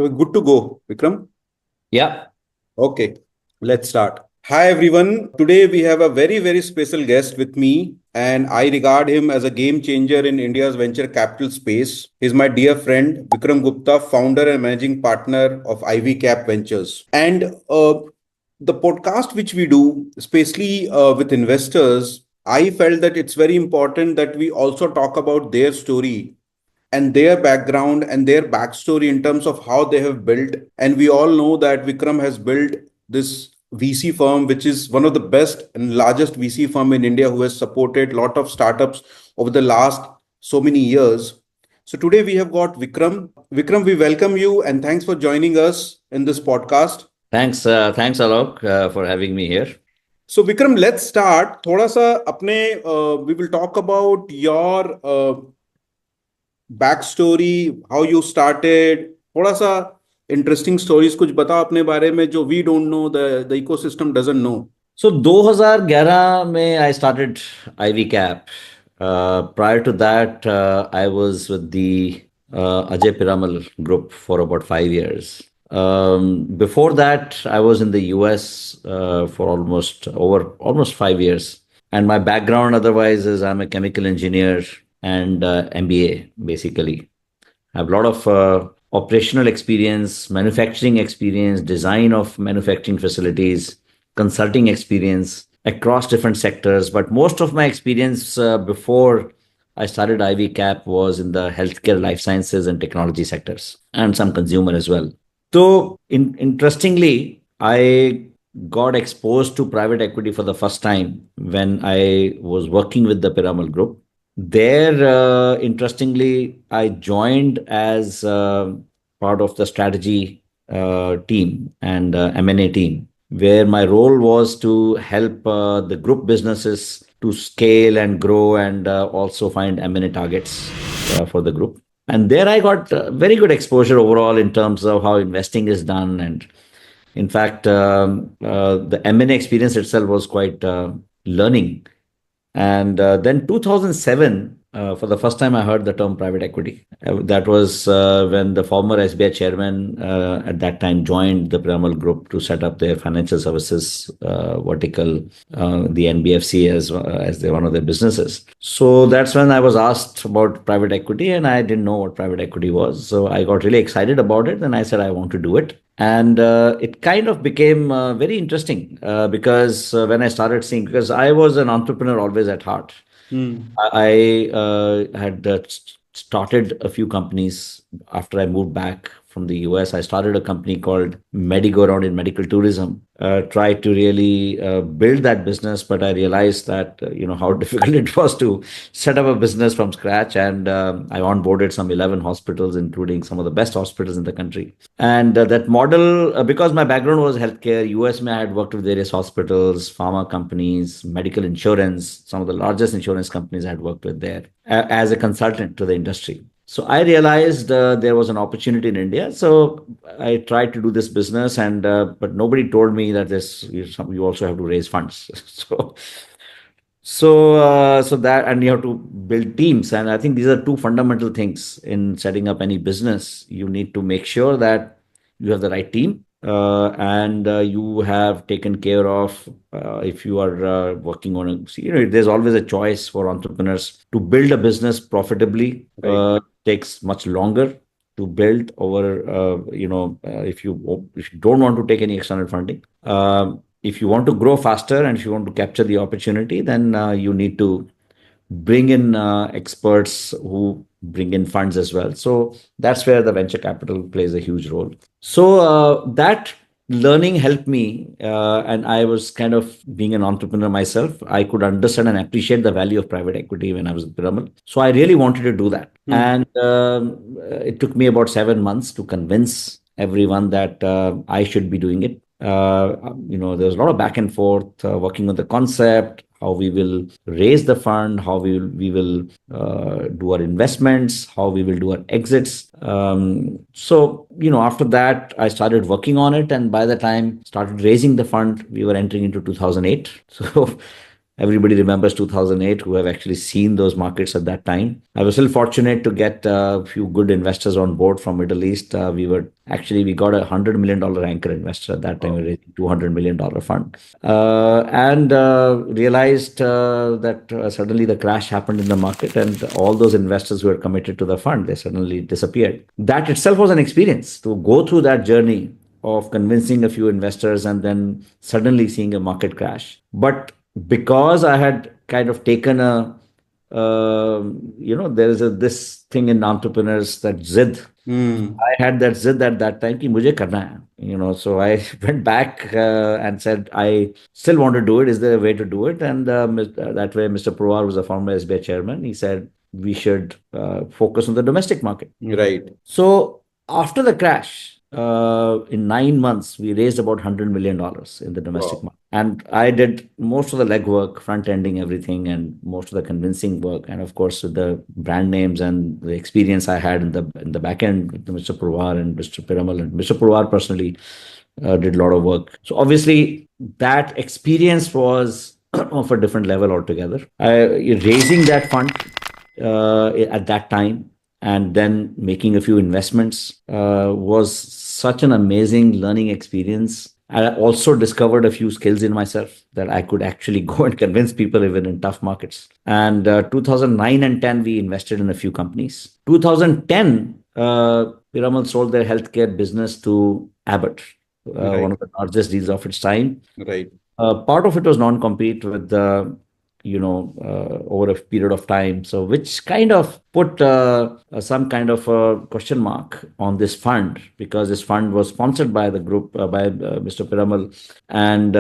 So good to go, Vikram. Yeah, Okay, let's start. Hi everyone. Today we have a very special guest with me, and I regard him as a game changer in India's venture capital space. He's my dear friend Vikram Gupta, founder and managing partner of Ivycap Ventures. And the podcast which we do, especially with investors, I felt that it's very important that we also talk about their story and their background and their backstory in terms of how they have built. And we all know that Vikram has built this VC firm, which is one of the best and largest VC firm in India, who has supported a lot of startups over the last so many years. So today we have got Vikram. Vikram, we welcome you and thanks for joining us in this podcast. thanks Alok for having me here. So Vikram, let's start. थोड़ा सा अपने we will talk about your back story, how you started, थोड़ा सा interesting stories कुछ बताओ अपने बारे में जो we don't know, the ecosystem doesn't know. So 2011 में I started Ivycap. Prior to that, I was with the Ajay Piramal group for about 5 years. Before that, I was in the US for almost 5 years. And my background otherwise is I'm a chemical engineer and MBA basically. I have a lot of operational experience, manufacturing experience, design of manufacturing facilities, consulting experience across different sectors. But most of my experience before I started Ivycap was in the healthcare, life sciences, and technology sectors, and some consumer as well. So, interestingly, I got exposed to private equity for the first time when I was working with the Piramal Group. There, interestingly, I joined as part of the strategy team and M&A team, where my role was to help the group businesses to scale and grow and also find M&A targets for the group. And there I got very good exposure overall in terms of how investing is done. And in fact, the M&A experience itself was quite learning. And then 2007, for the first time, I heard the term private equity. That was when the former SBI chairman at that time joined the Piramal Group to set up their financial services vertical, the NBFC as one of their businesses. So that's when I was asked about private equity, and I didn't know what private equity was. So I got really excited about it, and I said I want to do it. And it kind of became very interesting because when I started seeing, because I was an entrepreneur always at heart. I had started a few companies after I moved back from the US. I started a company called Merry-Go-Round in medical tourism. Tried to really build that business, but I realized that how difficult it was to set up a business from scratch. And I onboarded some 11 hospitals, including some of the best hospitals in the country. And that model, because my background was healthcare, US, I had worked with various hospitals, pharma companies, medical insurance, some of the largest insurance companies I had worked with there as a consultant to the industry. So I realized there was an opportunity in India. So I tried to do this business, and but nobody told me that you also have to raise funds. So that, and you have to build teams. And I think these are two fundamental things in setting up any business. You need to make sure that you have the right team, and you have taken care of if you are working on there's always a choice for entrepreneurs to build a business profitably. Right. Takes much longer to build over, if you don't want to take any external funding. If you want to grow faster and if you want to capture the opportunity, then you need to bring in experts who bring in funds as well. So that's where the venture capital plays a huge role. So that learning helped me, and I was kind of being an entrepreneur myself. I could understand and appreciate the value of private equity when I was at Piramal. So I really wanted to do that. And it took me about 7 months to convince everyone that I should be doing it. There's a lot of back and forth working on the concept, how we will raise the fund, how we will do our investments, how we will do our exits. So after that, I started working on it. And by the time started raising the fund, we were entering into 2008. So Everybody remembers 2008 who have actually seen those markets at that time. I was still fortunate to get a few good investors on board from Middle East. We got $100 million anchor investor at that time. We raised $200 million fund, and realized that suddenly the crash happened in the market, and all those investors who were committed to the fund, they suddenly disappeared. That itself was an experience to go through that journey of convincing a few investors and then suddenly seeing a market crash. But because I had kind of taken there is this thing in entrepreneurs, that zid. I had that zid at that time कि मुझे करना है. So I went back and said, I still want to do it. Is there a way to do it? And that way, Mr. Pawar was a former SBI chairman. He said, we should focus on the domestic market. Right. So after the crash, in 9 months, we raised about $100 million in the domestic market. And I did most of the legwork, front ending everything, and most of the convincing work. And of course, with the brand names and the experience I had in the back end with Mr. Purwar and Mr. Piramal, and Mr. Purwar personally did a lot of work. So obviously, that experience was of a different level altogether. Raising that fund at that time and then making a few investments was such an amazing learning experience. I also discovered a few skills in myself that I could actually go and convince people even in tough markets. And 2009 and 10, we invested in a few companies. 2010, Piramal sold their healthcare business to Abbott, one of the largest deals of its time. Right. Part of it was non-compete with the over a period of time. So which kind of put some kind of a question mark on this fund, because this fund was sponsored by the group, by Mr. Piramal. And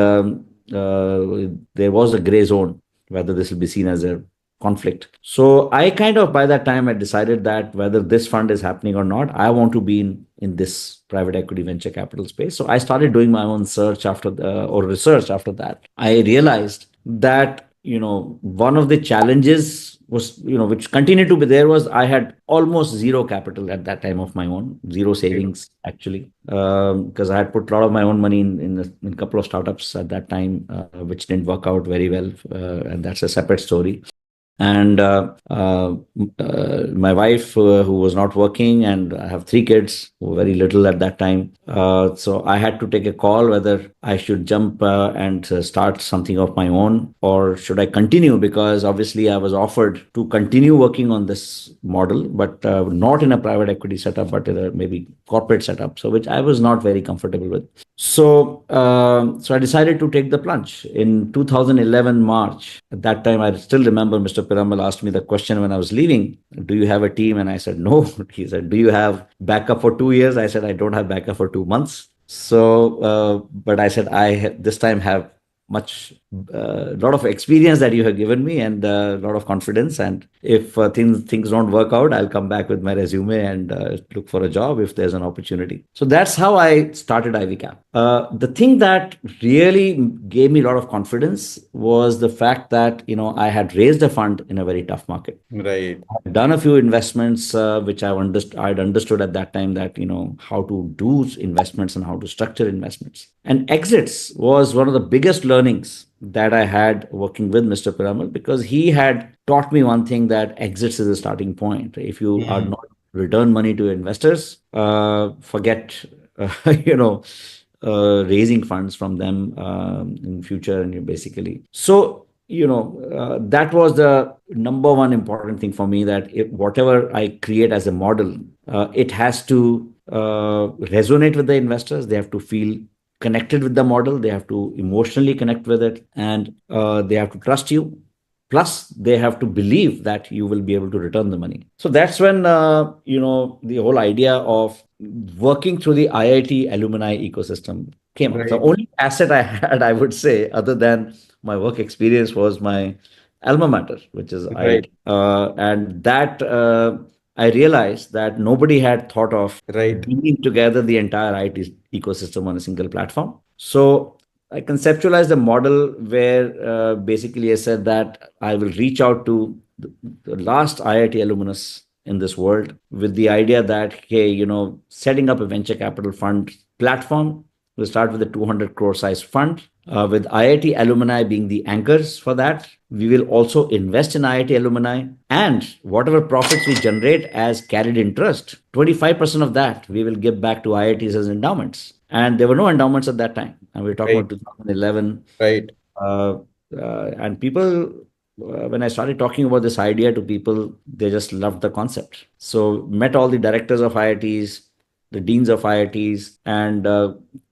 there was a gray zone whether this will be seen as a conflict. So I kind of, by that time, I decided that whether this fund is happening or not, I want to be in this private equity venture capital space. So I started doing my own research after that. I realized that one of the challenges was, which continued to be there, was I had almost zero capital at that time of my own, zero savings actually, because I had put a lot of my own money in a couple of startups at that time, which didn't work out very well, and that's a separate story. And my wife, who was not working, and I have 3 kids who were very little at that time. So I had to take a call whether I should jump and start something of my own, or should I continue? Because obviously I was offered to continue working on this model, but not in a private equity setup, but in a maybe corporate setup. So which I was not very comfortable with. So I decided to take the plunge in 2011 March. At that time, I still remember Mr. Piramal asked me the question when I was leaving, do you have a team? And I said, no. He said, do you have backup for 2 years? I said, I don't have backup for 2 months. So, but I said, this time have lot of experience that you have given me, and a lot of confidence. And if things don't work out, I'll come back with my resume and look for a job if there's an opportunity. So that's how I started Ivycap. The thing that really gave me a lot of confidence was the fact that, I had raised a fund in a very tough market. Right. I've done a few investments, which I'd understood at that time that, how to do investments and how to structure investments. And exits was one of the biggest learnings that I had working with Mr. Piramal, because he had taught me one thing, that exits is a starting point. If you are not return money to investors, forget, raising funds from them in future, and you basically. So, that was the number one important thing for me, that whatever I create as a model, it has to resonate with the investors. They have to feel connected with the model. They have to emotionally connect with it, and they have to trust you. Plus, they have to believe that you will be able to return the money. So that's when, the whole idea of working through the IIT alumni ecosystem came up. The only asset I had, I would say, other than my work experience, was my alma mater, which is IIT. And that I realized that nobody had thought of bringing together the entire IIT ecosystem on a single platform. So I conceptualized a model where basically I said that I will reach out to the last IIT alumnus in this world, with the idea that, hey, setting up a venture capital fund platform. We'll start with a 200 crore size fund. with IIT alumni being the anchors for that. We will also invest in IIT alumni, and whatever profits we generate as carried interest, 25% of that we will give back to IITs as endowments. And there were no endowments at that time. And we're talking Right. about 2011. Right. Uh, and people, when I started talking about this idea to people, they just loved the concept. So, met all the directors of IITs, the deans of IITs, and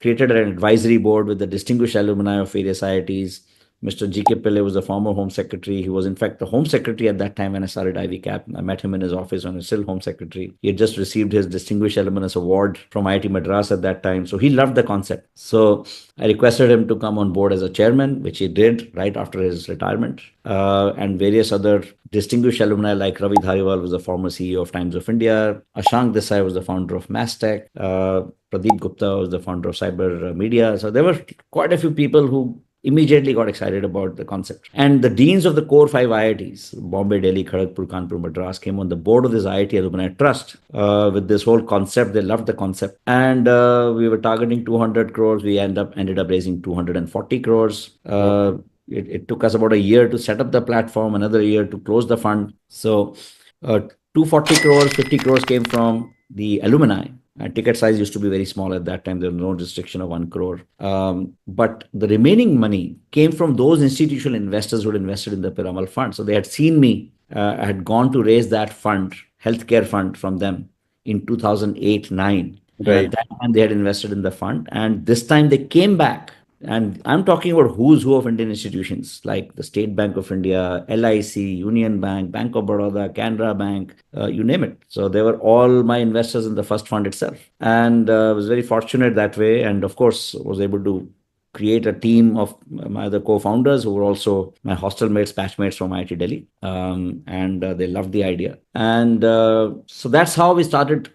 created an advisory board with the distinguished alumni of various IITs. Mr. G.K. Pillai was the former Home Secretary. He was, in fact, the Home Secretary at that time when I started Ivycap. I met him in his office when he was still Home Secretary. He had just received his Distinguished Alumnus Award from IIT Madras at that time. So he loved the concept. So I requested him to come on board as a chairman, which he did right after his retirement. And various other distinguished alumni like Ravi Dhariwal was the former CEO of Times of India. Ashank Desai was the founder of Mastech. Pradeep Gupta was the founder of Cyber Media. So there were quite a few people who immediately got excited about the concept. And the deans of the core five IITs, Bombay, Delhi, Kharagpur, Kanpur, Madras, came on the board of this IIT Alumni Trust with this whole concept. They loved the concept. And we were targeting 200 crores. We ended up raising 240 crores. It took us about a year to set up the platform, another year to close the fund. So 240 crores, 50 crores came from the alumni. Ticket size used to be very small at that time. There was no restriction of 1 crore. But the remaining money came from those institutional investors who had invested in the Piramal fund. So they had seen me. I had gone to raise that fund, healthcare fund from them in 2008-9. And Right. at that time, they had invested in the fund. And this time they came back. And I'm talking about who's who of Indian institutions like the State Bank of India, LIC, Union Bank, Bank of Baroda, Canara Bank, you name it. So they were all my investors in the first fund itself. And I was very fortunate that way. And of course, was able to create a team of my other co-founders who were also my hostel mates, batchmates from IIT Delhi. And they loved the idea. And so that's how we started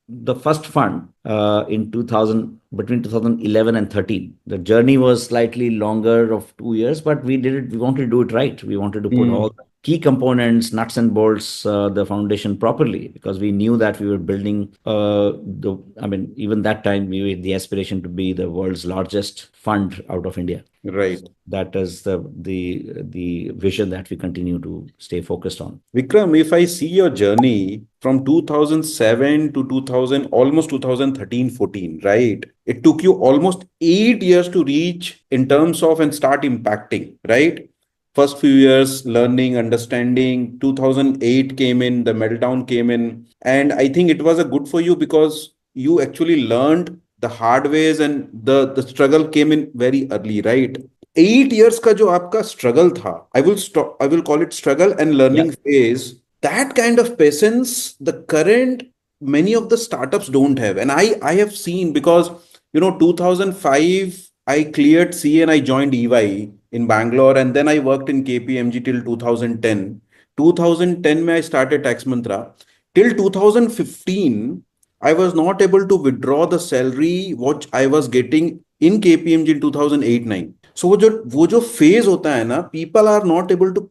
the first fund in 2000, between 2011 and 13. The journey was slightly longer of 2 years, but we did it. We wanted to do it right. We wanted to put all the key components, nuts and bolts, the foundation properly, because we knew that we were building even that time we had the aspiration to be the world's largest fund out of India. Right. That is the vision that we continue to stay focused on. Vikram, if I see your journey from 2007 to 2000, almost 2013-14, right? It took you almost 8 years to reach in terms of and start impacting, right? First few years, learning, understanding. 2008 came in, the meltdown came in. And I think it was a good for you because you actually learned the hard ways and the struggle came in very early, right? 8 years का जो आपका struggle था, I will call it struggle and learning phase. That kind of patience, the current many of the startups don't have, and I have seen because 2005 I cleared CA and I joined EY in Bangalore, and then I worked in KPMG till 2010. 2010 में I started Tax Mantra. Till 2015 I was not able to withdraw the salary which I was getting in KPMG in 2008-9. So वो जो phase होता है ना, people are not able to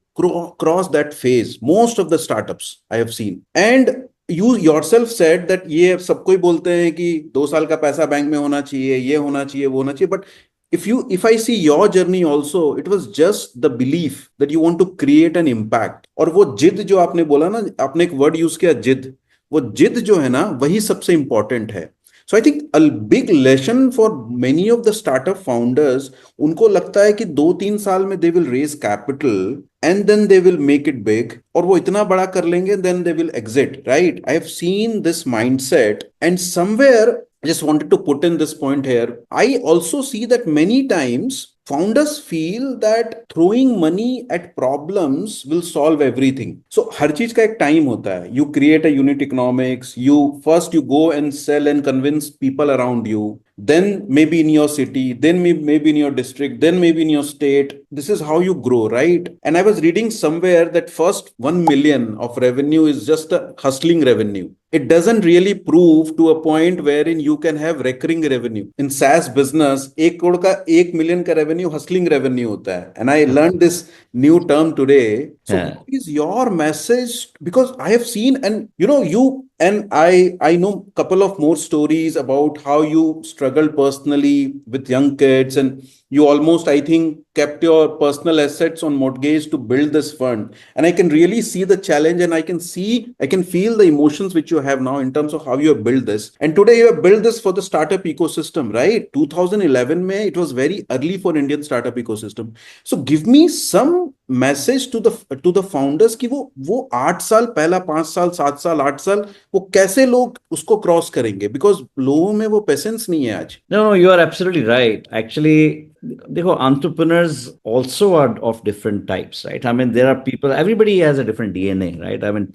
cross that phase. Most of the startups I have seen. And you yourself said that ये सबको ही बोलते हैं कि 2 साल का पैसा बैंक में होना चाहिए, ये होना चाहिए, वो होना चाहिए. But if I see your journey also, it was just the belief that you want to create an impact. और वो जिद जो आपने बोला ना, आपने एक word use किया जिद. वो जिद जो है ना, वही सबसे important है. So I think a big lesson for many of the startup founders, उनको लगता है कि 2-3 साल में they will raise capital and then they will make it big, और वो इतना बड़ा कर लेंगे, then they will exit, right? I have seen this mindset, and somewhere I just wanted to put in this point here. I also see that many times founders feel that throwing money at problems will solve everything. So हर चीज का एक time होता है. You create a unit economics. You go and sell and convince people around you. Then maybe in your city, then maybe in your district, then maybe in your state. This is how you grow, right? And I was reading somewhere that first 1 million of revenue is just a hustling revenue. It doesn't really prove to a point wherein you can have recurring revenue. In SaaS business, 1 crore का 1 million का revenue hustling revenue होता है. And I learned this new term today. So what is your message? Because I have seen, and And I know a couple of more stories about how you struggled personally with young kids, and you almost, I think, kept your personal assets on mortgage to build this fund. And I can really see the challenge, and I can feel the emotions which you have now in terms of how you have built this. And today you have built this for the startup ecosystem, right? 2011 May, it was very early for Indian startup ecosystem. So give me some message to the founders कि वो 8 साल पहला 5 साल 7 साल 8 साल वो कैसे लोग उसको क्रॉस करेंगे बिकॉज लोगों में वो पेशेंस नहीं है आज. No, no, you are absolutely right. Actually, entrepreneurs also are of different types, right? I mean, there are people, everybody has a different DNA, right? I mean,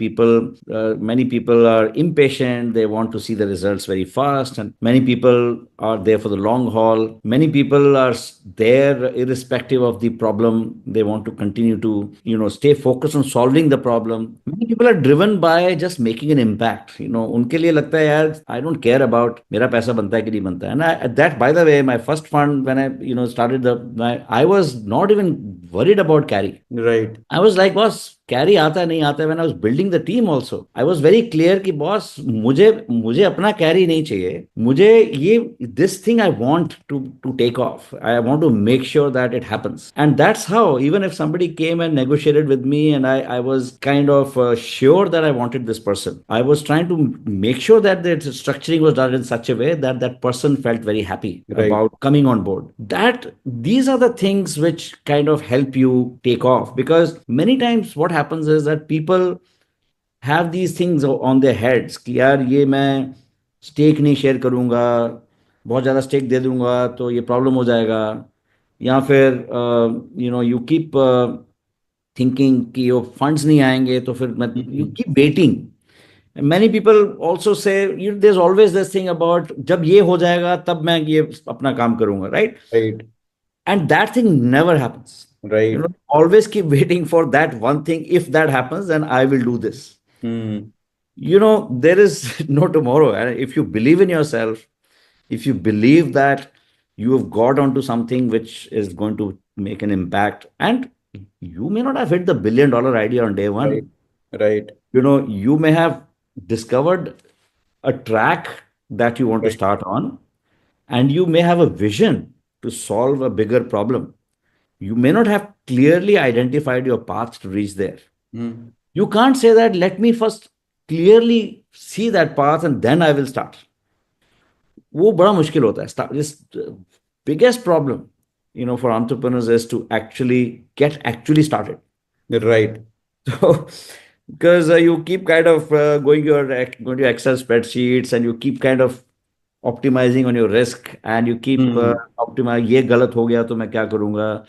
many people are impatient. They want to see the results very fast. And many people are there for the long haul. Many people are there irrespective of the problem. They want to continue to, stay focused on solving the problem. Many people are driven by just making an impact. उनके लिए लगता है यार, I don't care about मेरा पैसा बनता है कि नहीं बनता है. And that, by the way, my first fund, when I, started I was not even worried about carry. Right. I was like, boss, carry आता है नहीं आता है. When I was building the team also, I was very clear कि boss, मुझे मुझे अपना carry नहीं चाहिए. मुझे ये this thing I want to take off. I want to make sure that it happens. And that's how, even if somebody came and negotiated with me, and I was kind of sure that I wanted this person, I was trying to make sure that the structuring was done in such a way that that person felt very happy Right. about coming on board. These are the things which kind of help you take off, because many times what happens is that people have these things on their heads कि यार ये मैं stake नहीं share करूंगा, बहुत ज़्यादा stake दे दूंगा तो ये प्रॉब्लम हो जाएगा, या फिर यू कीप थिंकिंग कि वो फंड्स नहीं आएंगे तो फिर मैं you keep waiting. Many people also say there's always this thing about जब ये हो जाएगा तब मैं ये अपना काम करूंगा, right? Right. And that thing never happens. Right. Always keep waiting for that one thing. If that happens, then I will do this. There is no tomorrow. And if you believe in yourself, if you believe that you have got onto something which is going to make an impact, and you may not have hit the $1 billion idea on day one. Right. You may have discovered a track that you want to start on, and you may have a vision to solve a bigger problem. You may not have clearly identified your path to reach there. You can't say that, let me first clearly see that path and then I will start. वो बड़ा मुश्किल होता है. This biggest problem, for entrepreneurs is to get started. Right. So, because you keep kind of going to Excel spreadsheets, and you keep kind of optimizing on your risk, and you keep optimize ये गलत हो गया तो मैं क्या करूंगा.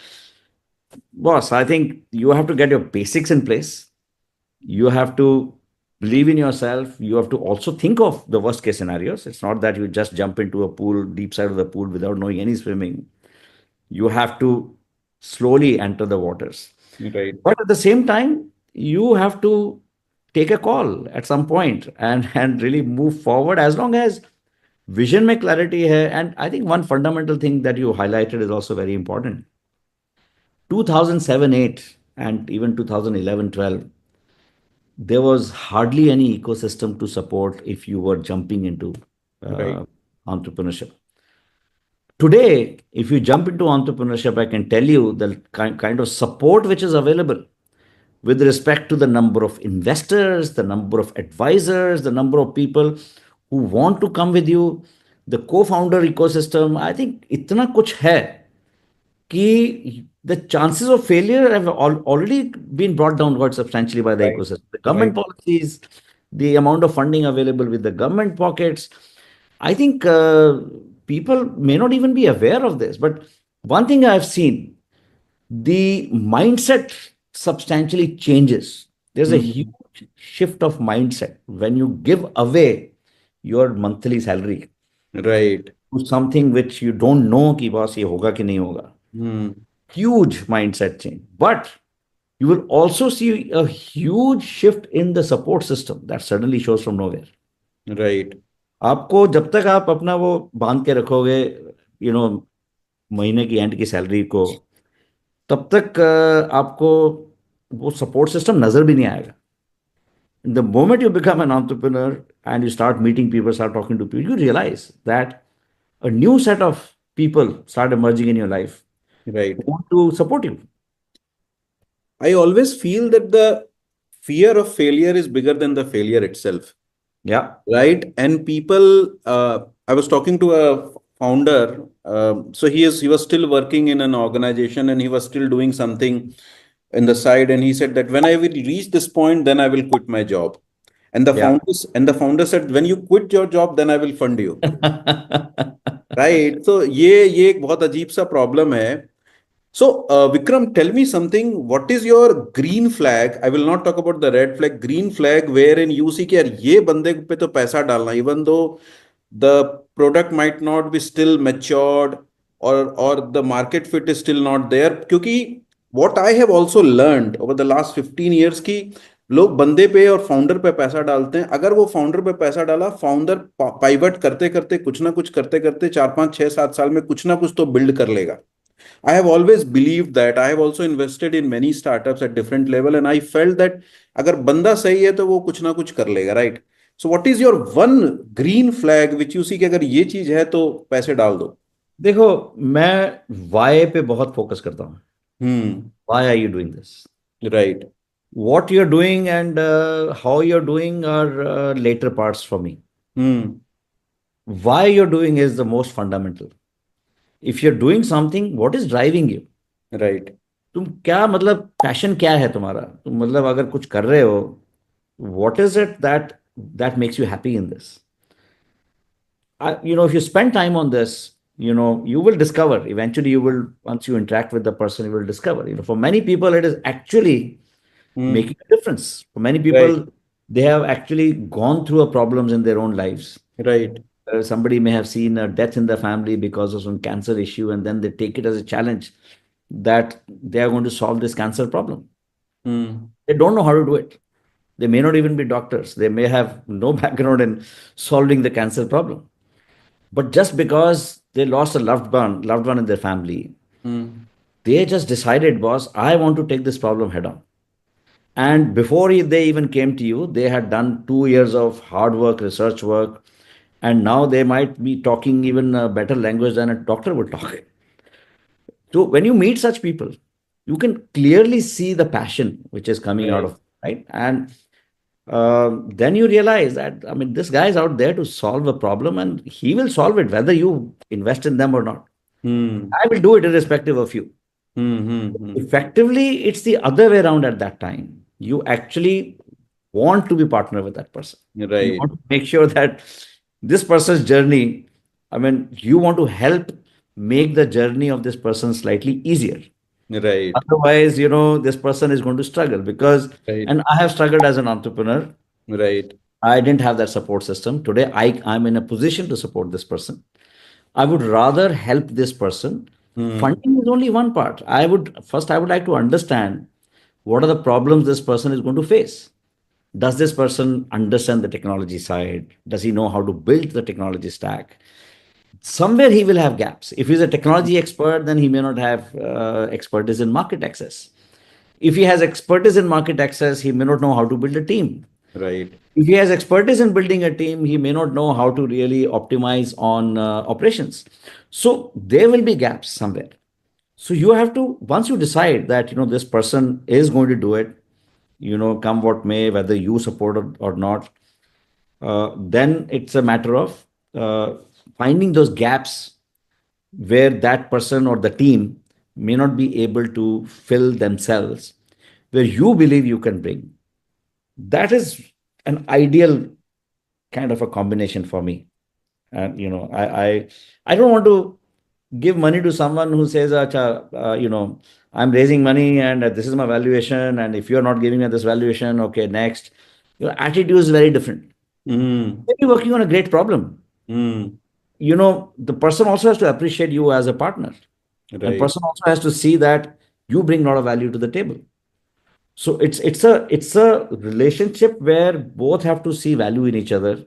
Boss, I think you have to get your basics in place. You have to believe in yourself. You have to also think of the worst case scenarios. It's not that you just jump into a pool, deep side of the pool, without knowing any swimming. You have to slowly enter the waters. Right. But at the same time, you have to take a call at some point and really move forward, as long as vision में clarity hai. And I think one fundamental thing that you highlighted is also very important. 2007-8 and even 2011-12, there was hardly any ecosystem to support if you were jumping into entrepreneurship. Today, if you jump into entrepreneurship, I can tell you the kind of support which is available with respect to the number of investors, the number of advisors, the number of people who want to come with you, the co-founder ecosystem. I think itna kuch hai कि the chances of failure have already been brought down quite substantially by the ecosystem. The government policies, the amount of funding available with the government pockets. I think people may not even be aware of this. But one thing I've seen, the mindset substantially changes. There's a huge shift of mindset when you give away your monthly salary. Right. To something which you don't know कि boss ये होगा कि नहीं होगा. Huge mindset change. But you will also see a huge shift in the support system that suddenly shows from nowhere. Right. आपको जब तक आप अपना वो बांध के रखोगे, महीने की एंड की सैलरी को, तब तक आपको वो सपोर्ट सिस्टम नजर भी नहीं आएगा. The moment you become an entrepreneur, and you start meeting people, start talking to people, you realize that a new set of people start emerging in your life Right. who want to support you. I always feel that the fear of failure is bigger than the failure itself. Yeah. Right. And people, I was talking to a founder. So he was still working in an organization and he was still doing something in the side. And he said that when I will reach this point, then I will quit my job. Yeah. And the founder said, when you quit your job, then I will fund you. Right. So ये एक बहुत अजीब सा problem है. So, Vikram, tell me something. What is your green flag? I will not talk about the red flag. Green flag, wherein you see कि यार ये बंदे पे तो पैसा डालना, even though the product might not be still matured or the market fit is still not there. क्योंकि what I have also learned over the last 15 years की लोग बंदे पे और फाउंडर पे पैसा डालते हैं. अगर वो फाउंडर पे पैसा डाला, फाउंडर पाइवट करते करते कुछ ना कुछ करते करते 4 5 6 7 साल में कुछ ना कुछ तो बिल्ड कर लेगा. I have always believed that. I have also invested in many startups at different level and I felt that अगर बंदा सही है तो वो कुछ ना कुछ कर लेगा, right? So what is your one green flag which you see कि अगर ये चीज है तो पैसे डाल दो. देखो, मैं वाई पे बहुत फोकस करता हूँ. Hmm. Why are you doing this? Right. What you're doing and how you're doing are later parts for me. Hmm. Why you're doing is the most fundamental. If you're doing something, what is driving you? Right. तुम क्या मतलब passion क्या है तुम्हारा? तुम मतलब अगर कुछ कर रहे हो, what is it that makes you happy in this? If you spend time on this, you will discover eventually. You will, once you interact with the person, you will discover. For many people, it is actually Hmm. making a difference. For many Right. people, they have actually gone through a problems in their own lives. Right. Somebody may have seen a death in the family because of some cancer issue, and then they take it as a challenge that they are going to solve this cancer problem. Hmm. They don't know how to do it. They may not even be doctors. They may have no background in solving the cancer problem. But just because they lost a loved one in their family, Hmm. they just decided, boss, I want to take this problem head on. And before they even came to you, they had done 2 years of hard work, research work, and now they might be talking even a better language than a doctor would talk. So when you meet such people, you can clearly see the passion which is coming out Right. of, right? And then you realize that, I mean, this guy is out there to solve a problem and he will solve it whether you invest in them or not. Hmm. I will do it irrespective of you. Hmm. Hmm. Hmm. Effectively, it's the other way around at that time. You actually want to be partner with that person. You Right. want to make sure that this person's journey, I mean, you want to help make the journey of this person slightly easier. Right. Otherwise, this person is going to struggle because, Right. and I have struggled as an entrepreneur. Right. I didn't have that support system. Today, I'm in a position to support this person. I would rather help this person. Hmm. Funding is only one part. I would like to understand what are the problems this person is going to face. Does this person understand the technology side? Does he know how to build the technology stack? Somewhere he will have gaps. If he's a technology expert, then he may not have expertise in market access. If he has expertise in market access, he may not know how to build a team. Right. If he has expertise in building a team, he may not know how to really optimize on operations. So there will be gaps somewhere. So you have to, once you decide that this person is going to do it, come what may, whether you support it or not, then it's a matter of finding those gaps where that person or the team may not be able to fill themselves, where you believe you can bring. That is an ideal kind of a combination for me. And I don't want to give money to someone who says, Acha, I'm raising money and this is my valuation, and if you're not giving me this valuation, okay, next. Your attitude is very different. Hmm. Maybe working on a great problem. Hmm. The person also has to appreciate you as a partner, and Right. person also has to see that you bring a lot of value to the table. So it's a relationship where both have to see value in each other,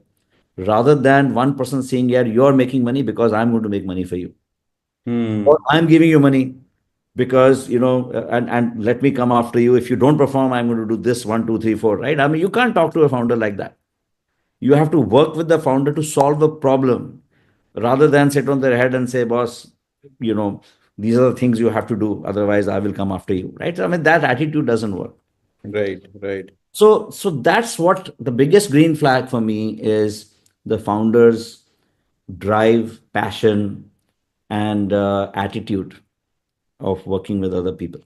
rather than one person saying, yeah, you're making money because I'm going to make money for you, or Hmm. I'm giving you money because and let me come after you. If you don't perform, I'm going to do this, one, two, three, four, right? I mean, you can't talk to a founder like that. You have to work with the founder to solve a problem rather than sit on their head and say, boss, you know, these are the things you have to do. Otherwise, I will come after you. Right. I mean, that attitude doesn't work. Right, right, So that's what the biggest green flag for me is: the founders' drive, passion, and attitude of working with other people,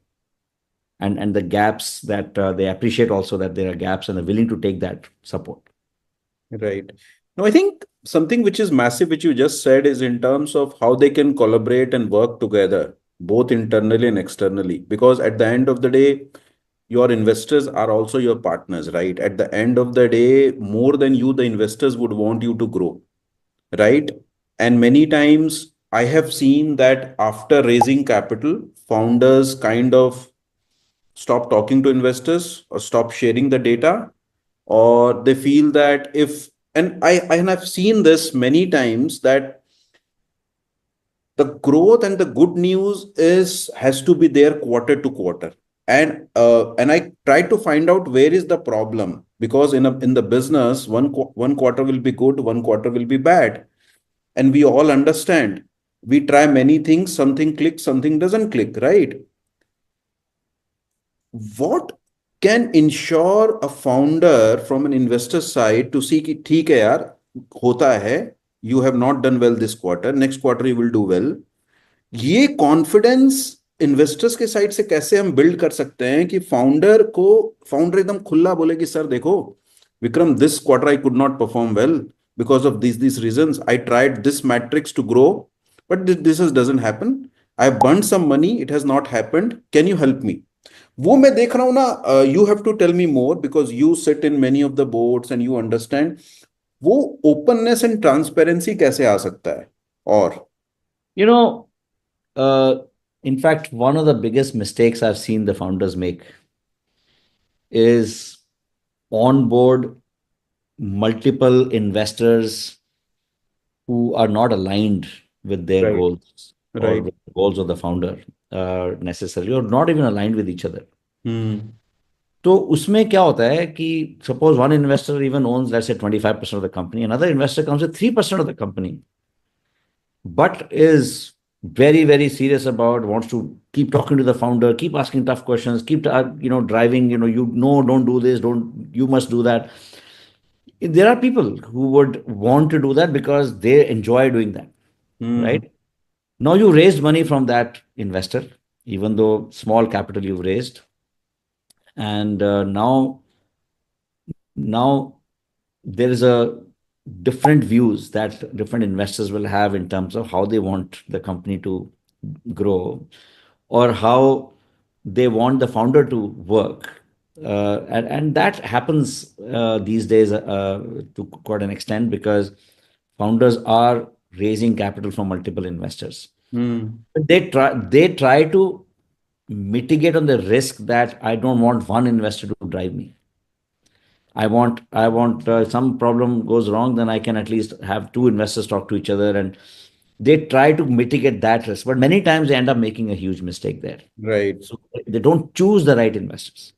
and the gaps that they appreciate also that there are gaps and are willing to take that support. right. No, I think something which is massive, which you just said, is in terms of how they can collaborate and work together, both internally and externally. Because at the end of the day, your investors are also your partners, right? At the end of the day, more than you, the investors would want you to grow, right? And many times I have seen that after raising capital, founders kind of stop talking to investors or stop sharing the data, or they feel that if, and I've seen this many times, that the growth and the good news is has to be there quarter to quarter. And I try to find out where is the problem, because in the business, one quarter will be good, one quarter will be bad, and we all understand. We try many things, something clicks, something doesn't click, right? What can ensure a founder from an investor side to see कि ठीक है यार, होता है, you have not done well this quarter, next quarter you will do well. ये confidence investors के side से कैसे हम बिल्ड कर सकते हैं कि फाउंडर एकदम खुला बोले कि सर देखो Vikram, this quarter I could not perform well because of this reasons, I tried this matrix to grow, but this doesn't happen, I have burn some money, it has not happened, can you help me? वो मैं देख रहा हूं ना, you have to tell me more because you sit in many of the boards and you understand वो openness and transparency कैसे आ सकता है। और You know, uh, in fact, one of the biggest mistakes I've seen the founders make is onboard multiple investors who are not aligned with their right, goals or right. with the goals of the founder necessarily, or not even aligned with each other. Hmm. तो उसमें क्या होता है कि suppose one investor even owns, let's say, 25% of the company, another investor comes with 3% of the company, but is very, very serious about, wants to keep talking to the founder, keep asking tough questions, keep driving, don't do this, don't, you must do that. There are people who would want to do that because they enjoy doing that, Hmm. right? Now you raised money from that investor, even though small capital you've raised, and now there is a different views that different investors will have in terms of how they want the company to grow, or how they want the founder to work. And that happens these days to quite an extent, because founders are raising capital from multiple investors. Hmm. But they try to mitigate on the risk that I don't want one investor to drive me. I want some problem goes wrong, then I can at least have two investors talk to each other, and they try to mitigate that risk. But many times they end up making a huge mistake there. Right. So they don't choose the right investors.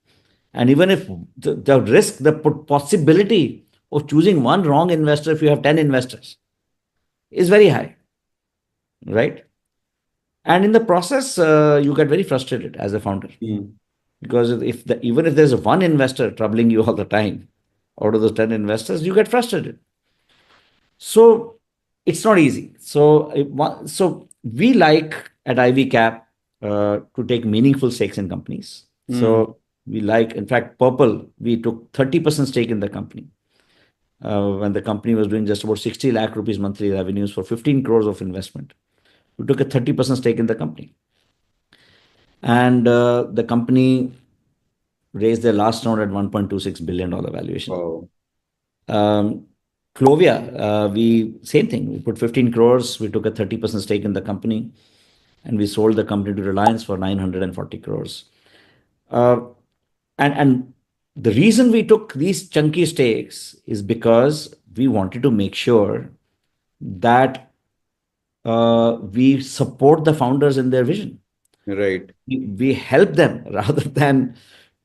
And even if the risk, the possibility of choosing one wrong investor if you have 10 investors is very high, right? And in the process, you get very frustrated as a founder, Hmm. because even if there's one investor troubling you all the time out of those 10 investors, you get frustrated. So it's not easy. So we like at Ivycap to take meaningful stakes in companies. Hmm. So we like, in fact, Purple, we took 30% stake in the company when the company was doing just about 60 lakh rupees monthly revenues for 15 crores of investment. We took a 30% stake in the company. And the company raised their last round at $1.26 billion valuation. Oh. Um, Clovia, we same thing. We put 15 crores. We took a 30% stake in the company, and we sold the company to Reliance for 940 crores. Uh, and the reason we took these chunky stakes is because we wanted to make sure that we support the founders in their vision. Right. We help them rather than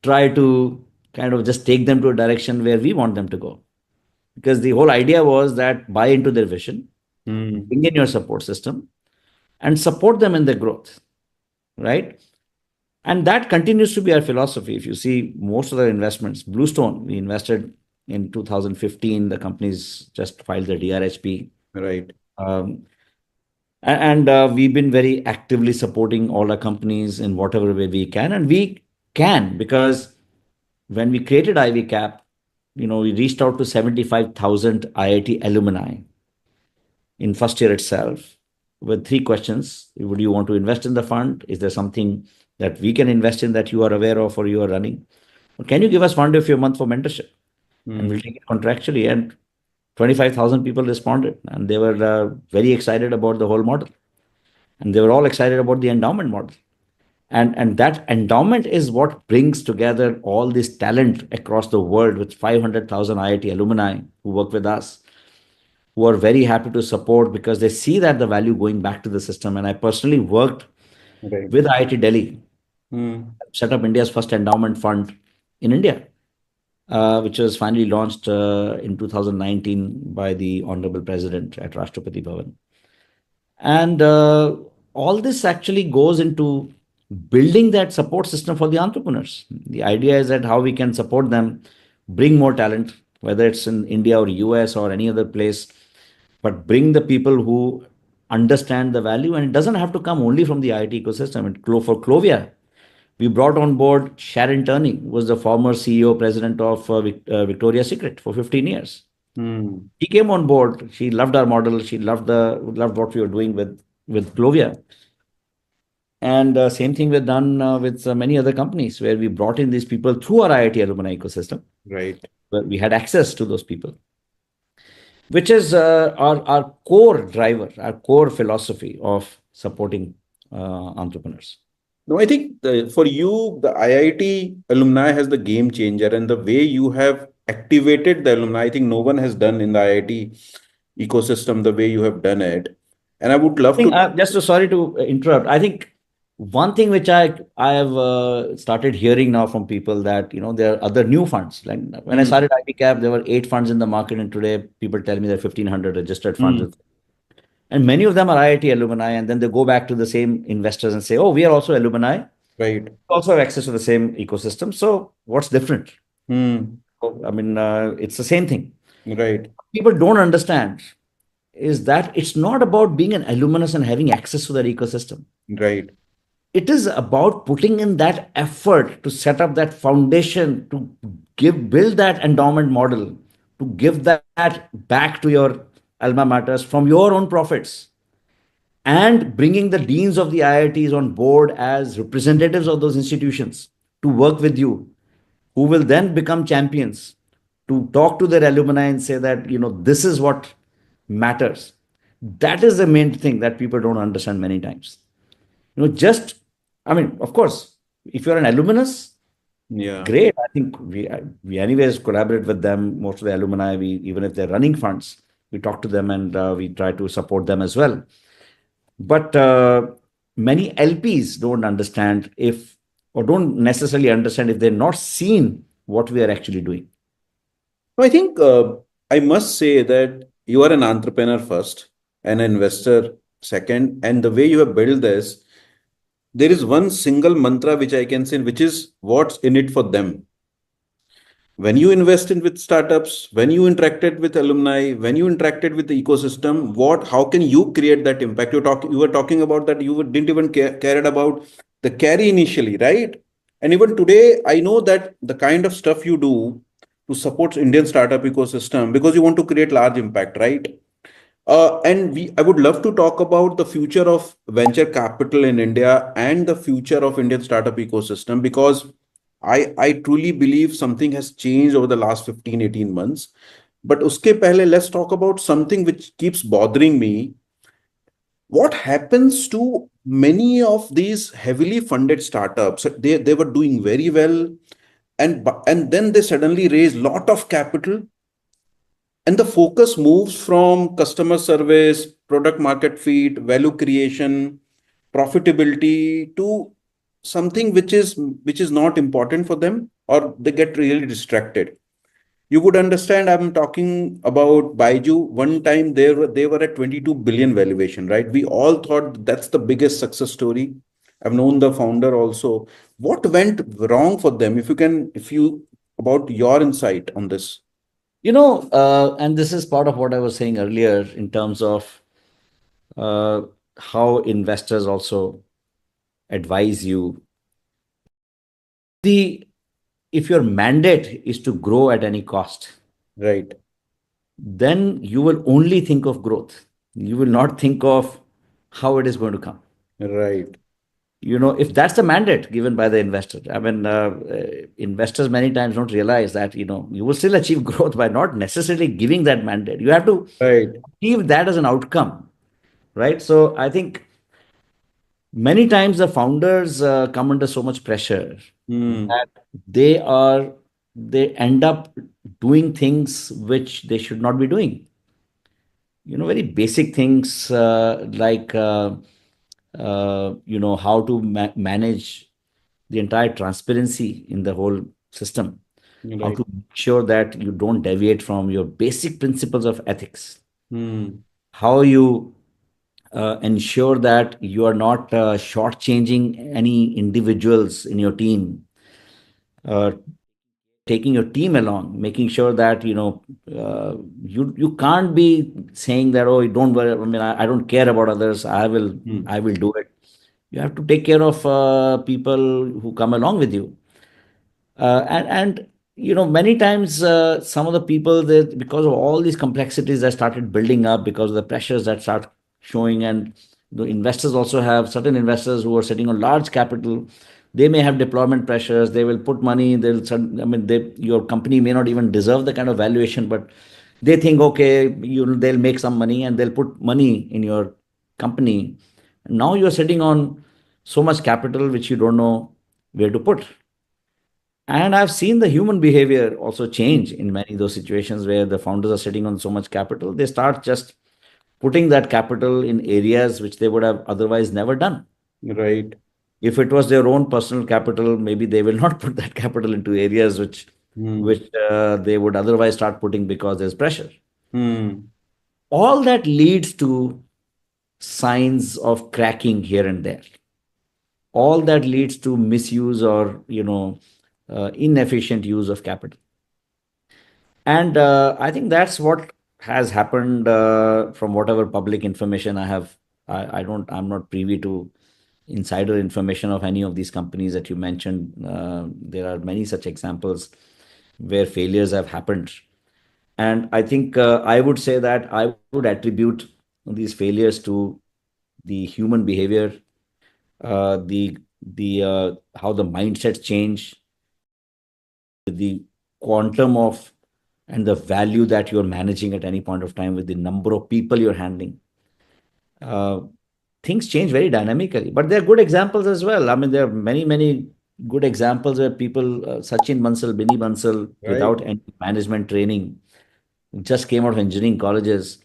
try to kind of just take them to a direction where we want them to go. because the whole idea was that buy into their vision, Hmm. bring in your support system, and support them in their growth, right? And that continues to be our philosophy. If you see most of the investments, Bluestone, we invested in 2015. The companies just filed their DRHP. Right. Um, and we've been very actively supporting all our companies in whatever way we can. And we can because when we created Ivycap, we reached out to 75,000 IIT alumni in first year itself with three questions. Would you want to invest in the fund? Is there something that we can invest in that you are aware of or you are running? Or can you give us one day of your month for mentorship? And we'll Hmm. take it contractually. And 25,000 people responded, and they were very excited about the whole model. And they were all excited about the endowment model. And that endowment is what brings together all this talent across the world with 500,000 IIT alumni who work with us, who are very happy to support because they see that the value going back to the system. And I personally worked Right. with IIT Delhi, Hmm. set up India's first endowment fund in India, which was finally launched in 2019 by the Honorable President at Rashtrapati Bhavan. And all this actually goes into building that support system for the entrepreneurs. The idea is that how we can support them, bring more talent, whether it's in India or US or any other place, but bring the people who understand the value. And it doesn't have to come only from the IT ecosystem. For Clovia, we brought on board Sharon Turney, who was the former CEO, president of Victoria's Secret for 15 years. Hmm. She came on board. She loved our model. She loved what we were doing with Clovia. And same thing we've done with many other companies where we brought in these people through our IIT alumni ecosystem, Right. where we had access to those people, which is our core driver, our core philosophy of supporting entrepreneurs. No, I think for you, the IIT alumni has the game changer, and the way you have activated the alumni, I think no one has done in the IIT ecosystem the way you have done it. And I would I love think to. sorry to interrupt. I think one thing which I have started hearing now from people that there are other new funds. Like when I Hmm. started IPCAP, there were 8 funds in the market, and today people tell me there are 1,500 registered funds. Hmm. And many of them are IIT alumni, and then they go back to the same investors and say, "Oh, we are also alumni. We Right. also have access to the same ecosystem. So what's different?" Hmm. So, I mean, it's the same thing. Right. People don't understand is that it's not about being an alumnus and having access to that ecosystem. Right. It is about putting in that effort to set up that foundation, to build that endowment model, to give that back to your alma maters from your own profits, and bringing the deans of the IITs on board as representatives of those institutions to work with you, who will then become champions to talk to their alumni and say that, this is what matters. That is the main thing that people don't understand many times. Just, I mean, of course, if you're an alumnus, Yeah. great. I think we anyways collaborate with them. Most of the alumni, we even if they're running funds, we talk to them and we try to support them as well. But many LPs don't understand if, or don't necessarily understand if they're not seen what we are actually doing. I think I must say that you are an entrepreneur first, an investor second, and the way you have built this, there is one single mantra which I can say, which is what's in it for them. When you invest in with startups, when you interacted with alumni, when you interacted with the ecosystem, how can you create that impact? You were talking about that you didn't even cared about the carry initially, right? And even today, I know that the kind of stuff you do to support Indian startup ecosystem because you want to create large impact, right? I would love to talk about the future of venture capital in India and the future of Indian startup ecosystem because I truly believe something has changed over the last 15, 18 months. But uske pehle, let's talk about something which keeps bothering me. What happens to many of these heavily funded startups? They were doing very well, and then they suddenly raise lot of capital and the focus moves from customer service, product market fit, value creation, profitability to something which is not important for them, or they get really distracted. You would understand I'm talking about Baiju. One time they were at 22 billion valuation, right? We all thought that's the biggest success story. I've known the founder also. What went wrong for them? If you about your insight on this. And this is part of what I was saying earlier in terms of uh, how investors also advise you. The If your mandate is to grow at any cost, Right, then you will only think of growth. You will not think of how it is going to come. right, If that's the mandate given by the investor, I mean, investors many times don't realize that, you will still achieve growth by not necessarily giving that mandate. You have to right. achieve that as an outcome, right? So I think many times the founders come under so much pressure Hmm. that they are they end up doing things which they should not be doing. Very basic things like how to manage the entire transparency in the whole system, how Right. to make sure that you don't deviate from your basic principles of ethics, Hmm. how you ensure that you are not shortchanging any individuals in your team, uh, taking your team along, making sure that you can't be saying that, oh, don't worry. I mean, I don't care about others. Hmm. I will do it. You have to take care of people who come along with you. And many times some of the people that, because of all these complexities that started building up, because of the pressures that start showing, and the investors also have certain investors who are sitting on large capital. They may have deployment pressures. They will put money. I mean, your company may not even deserve the kind of valuation, but they think, okay, they'll make some money and they'll put money in your company. Now you're sitting on so much capital which you don't know where to put. And I've seen the human behavior also change in many of those situations where the founders are sitting on so much capital. They start just putting that capital in areas which they would have otherwise never done. Right. If it was their own personal capital, maybe they will not put that capital into areas which Hmm. which they would otherwise start putting because there's pressure. Hmm. All that leads to signs of cracking here and there. All that leads to misuse or inefficient use of capital. And I think that's what has happened from whatever public information I have. I'm not privy to insider information of any of these companies that you mentioned. There are many such examples where failures have happened. And I think I would say that I would attribute these failures to the human behavior, the how the mindsets change, the quantum of and the value that you're managing at any point of time with the number of people you're handling. Uh, Things change very dynamically, but there are good examples as well. I mean, there are many, many good examples where people, Sachin Bansal, Binny Bansal, Right. without any management training, just came out of engineering colleges,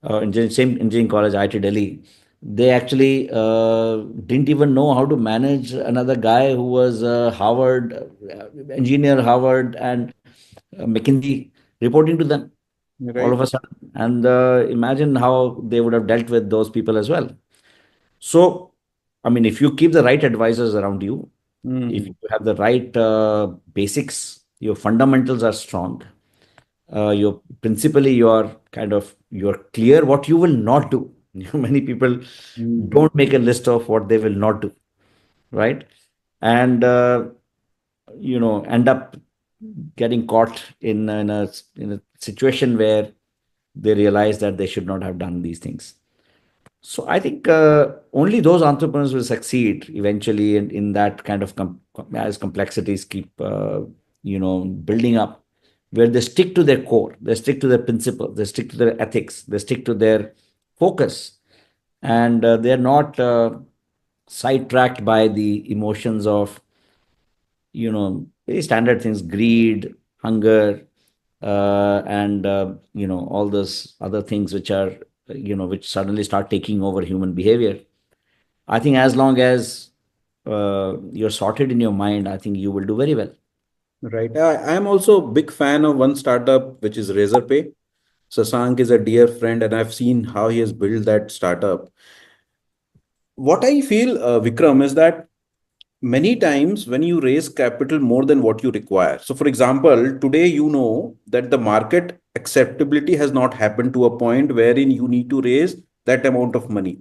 same engineering college, IIT Delhi. They actually didn't even know how to manage another guy who was Harvard engineer, Harvard, and McKinsey reporting to them all of Right. a sudden. And imagine how they would have dealt with those people as well. So, I mean, if you keep the right advisors around you, if Hmm. you have the right basics, your fundamentals are strong. Your principally, you're clear what you will not do. Many people Hmm. don't make a list of what they will not do, right? And end up getting caught in a situation where they realize that they should not have done these things. So I think only those entrepreneurs will succeed eventually in that kind of as complexities keep building up, where they stick to their core, they stick to their principles, they stick to their ethics, they stick to their focus, and they're not sidetracked by the emotions of very standard things, greed, hunger, and all those other things which are which suddenly start taking over human behavior. I think as long as you're sorted in your mind, I think you will do very well. Right. I am also a big fan of one startup, which is Razorpay. Sasank is a dear friend, and I've seen how he has built that startup. What I feel, Vikram, is that many times when you raise capital more than what you require. So, for example, today you know that the market acceptability has not happened to a point wherein you need to raise that amount of money.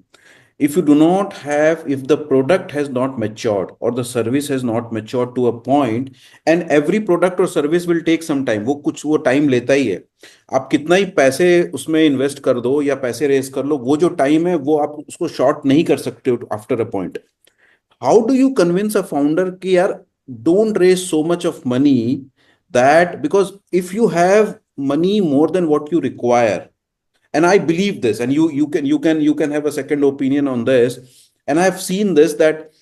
If you do not have, if the product has not matured or the service has not matured to a point, and every product or service will take some time, वो कुछ वो time लेता ही है. आप कितना ही पैसे उसमें invest कर दो या पैसे रेस कर लो, वो जो टाइम है वो आप उसको शॉर्ट नहीं कर सकते हो after a point. How do you convince a founder कि यार don't raise so much of money, that because if you have money more than what you require, and I believe this, and you can have a second opinion on this, and I've seen this, that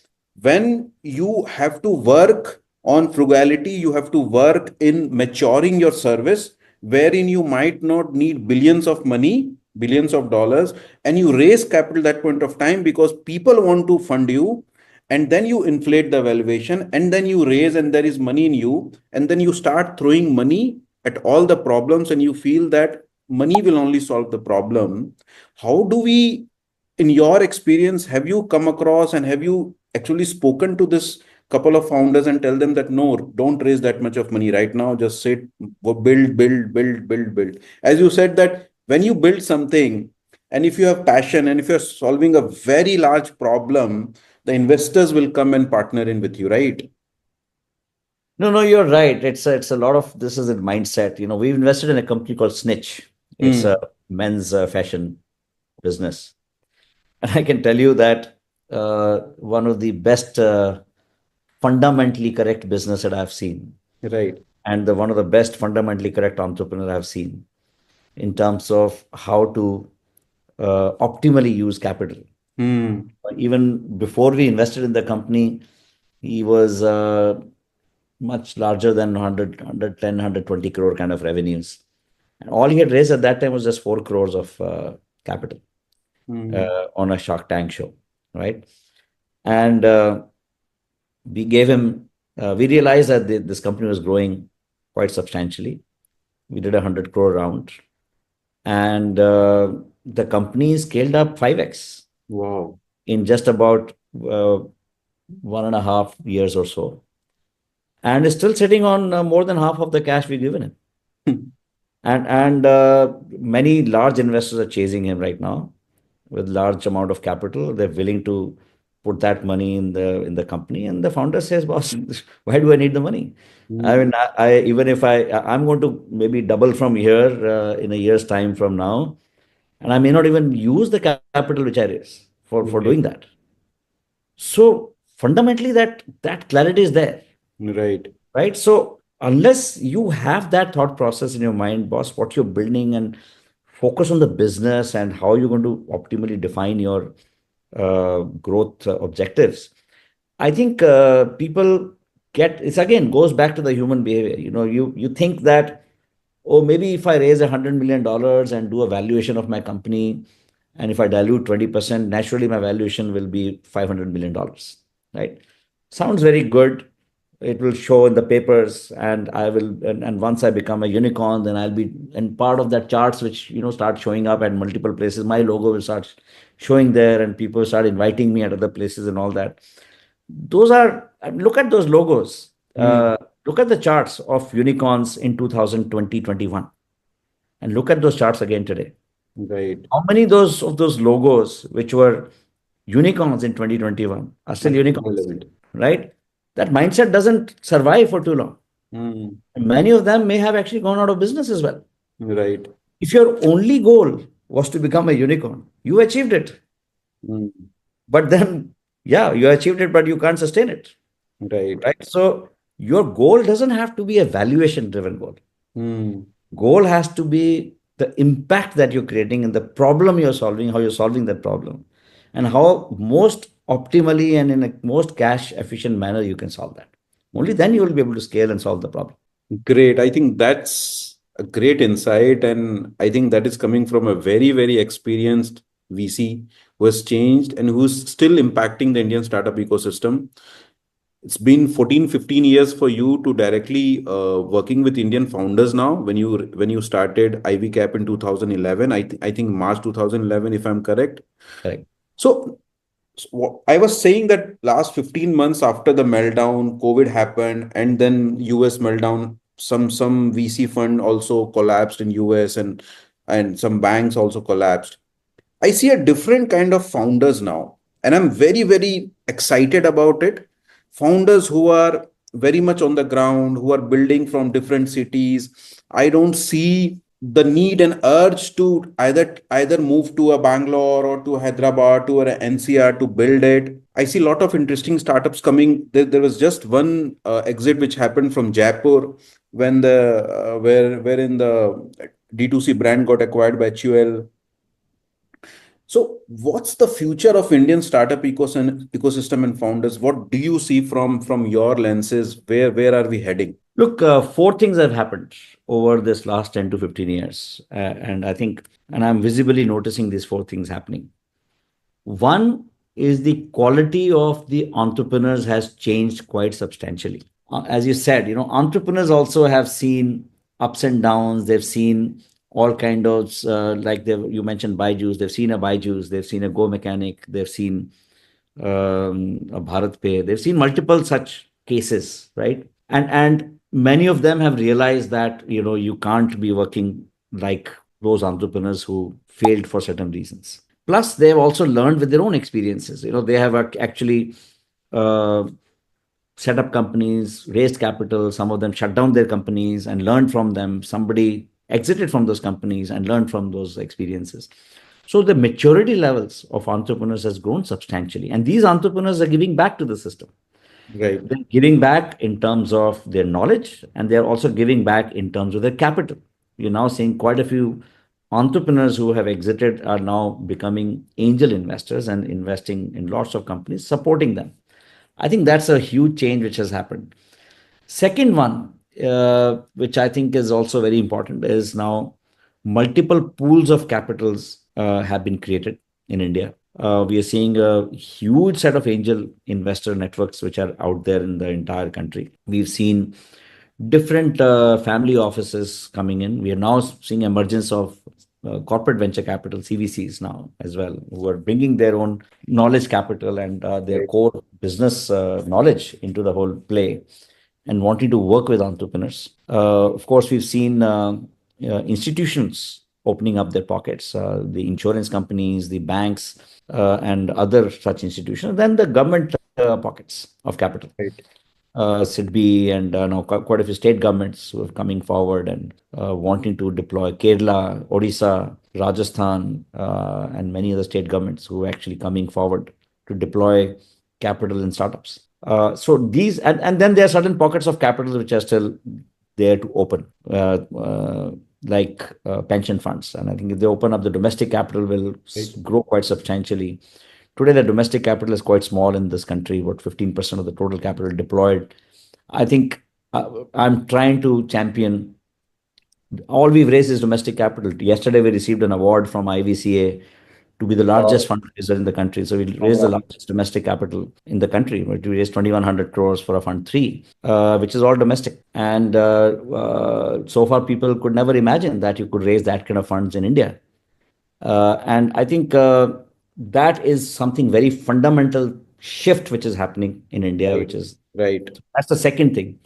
when you have to work on frugality, you have to work in maturing your service, wherein you might not need billions of money, billions of dollars, and you raise capital that point of time because people want to fund you, and then you inflate the valuation, and then you raise, and there is money in you, and then you start throwing money at all the problems, and you feel that money will only solve the problem. How do we, in your experience, have you come across and have you actually spoken to this couple of founders and tell them that no, don't raise that much of money right now, just sit, build. As you said, that when you build something, and if you have passion, and if you're solving a very large problem, the investors will come and partner in with you, right? No, no, you're right. It's a lot of this is a mindset. We've invested in a company called Snitch. It's a Hmm. men's fashion business. And I can tell you that one of the best fundamentally correct business that I've seen, Right. and one of the best fundamentally correct entrepreneur I've seen in terms of how to optimally use capital. Hmm. Even before we invested in the company, he was much larger than 100, crore kind of revenues. And all he had raised at that time was just 4 crores of capital Hmm. on a Shark Tank show, right? And we gave him, we realized that this company was growing quite substantially. We did a 100 crore round, and the company scaled up 5x Wow. in just about 1.5 years or so, and is still sitting on more than half of the cash we've given him. And many large investors are chasing him right now with large amount of capital. They're willing to put that money in the company, and the founder says, "Boss, why do I need the money? I Hmm. mean, I even if I'm going to maybe double from here in a year's time from now, and I may not even use the capital which I raise for doing Right. that." So fundamentally, that clarity is there, Right. right? So unless you have that thought process in your mind, boss, what you're building, and focus on the business and how you're going to optimally define your growth objectives, I think people get, it's again goes back to the human behavior. You think that, oh, maybe if I raise $100 million and do a valuation of my company, and if I dilute 20%, naturally my valuation will be $500 million, right? Sounds very good. It will show in the papers, and and once I become a unicorn, then I'll be, and part of that charts which start showing up at multiple places. My logo will start showing there, and people start inviting me at other places and all that. Those are, look at those logos. Hmm. Look at the charts of unicorns in 2020, 21, and look at those charts again today. Right. How many of those logos which were unicorns in 2021 are still That's unicorns, relevant. right? That mindset doesn't survive for too long. Hmm. And many of them may have actually gone out of business as well. Right. If your only goal was to become a unicorn, you achieved it. Hmm. But then, yeah, you achieved it, but you can't sustain it, Right. right? So your goal doesn't have to be a valuation driven goal. Hmm. Goal has to be the impact that you're creating and the problem you're solving, how you're solving that problem, and how most optimally and in a most cash efficient manner you can solve that. Only then you will be able to scale and solve the problem. Great. I think that's a great insight. And I think that is coming from a very, very experienced VC who has changed and who's still impacting the Indian startup ecosystem. it's been 14, 15 years for you to directly working with Indian founders now. When you started Ivycap in 2011, I think March 2011, if I'm correct. Correct. So, I was saying that last 15 months after the meltdown, COVID happened, and then US meltdown. Some VC fund also collapsed in US, and some banks also collapsed. I see a different kind of founders now, and I'm very, very excited about it. Founders who are very much on the ground, who are building from different cities. I don't see the need and urge to either move to a Bangalore or to Hyderabad to an NCR to build it. I see a lot of interesting startups coming. There was just one exit which happened from Jaipur when the wherein the D2C brand got acquired by HUL. So, what's the future of Indian startup ecosystem and founders? What do you see from your lenses? Where are we heading? Look, four things have happened over this last 10 to 15 years. And I think, and I'm visibly noticing these four things happening. One is the quality of the entrepreneurs has changed quite substantially. As you said, entrepreneurs also have seen ups and downs. They've seen all kind of like you mentioned Byju's. They've seen a Byju's. They've seen a Go Mechanic. They've seen a Bharat Pay. They've seen multiple such cases, right? And many of them have realized that you can't be working like those entrepreneurs who failed for certain reasons. Plus, they have also learned with their own experiences. They have actually uh, set up companies, raised capital. Some of them shut down their companies and learned from them. Somebody exited from those companies and learned from those experiences. So the maturity levels of entrepreneurs has grown substantially, and these entrepreneurs are giving back to the system. Right, They're giving back in terms of their knowledge, and they're also giving back in terms of their capital. You're now seeing quite a few entrepreneurs who have exited are now becoming angel investors and investing in lots of companies, supporting them. I think that's a huge change which has happened. Second one, which I think is also very important, is now multiple pools of capitals have been created in India. We are seeing a huge set of angel investor networks which are out there in the entire country. We've seen different family offices coming in. We are now seeing emergence of corporate venture capital CVCs now as well, who are bringing their own knowledge capital and their right, core business knowledge into the whole play and wanting to work with entrepreneurs. Of course, we've seen institutions opening up their pockets, the insurance companies, the banks, and other such institutions, then the government pockets of capital. right, SIDBI and now quite a few state governments who are coming forward and wanting to deploy. Kerala, Odisha, Rajasthan, and many other state governments who are actually coming forward to deploy capital in startups. So these, and then there are certain pockets of capital which are still there to open, like pension funds. And I think if they open up, the domestic capital will right. grow quite substantially. Today, the domestic capital is quite small in this country, about 15% of the total capital deployed. I think I'm trying to champion all we've raised is domestic capital. Yesterday, we received an award from IVCA to be the largest Wow. fundraiser in the country. So we raised the Wow. largest domestic capital in the country. We raised 2,100 crores for a fund three, which is all domestic. And so far, people could never imagine that you could raise that kind of funds in India. And I think that is something very fundamental shift which is happening in India, Right, which is right, that's the second thing.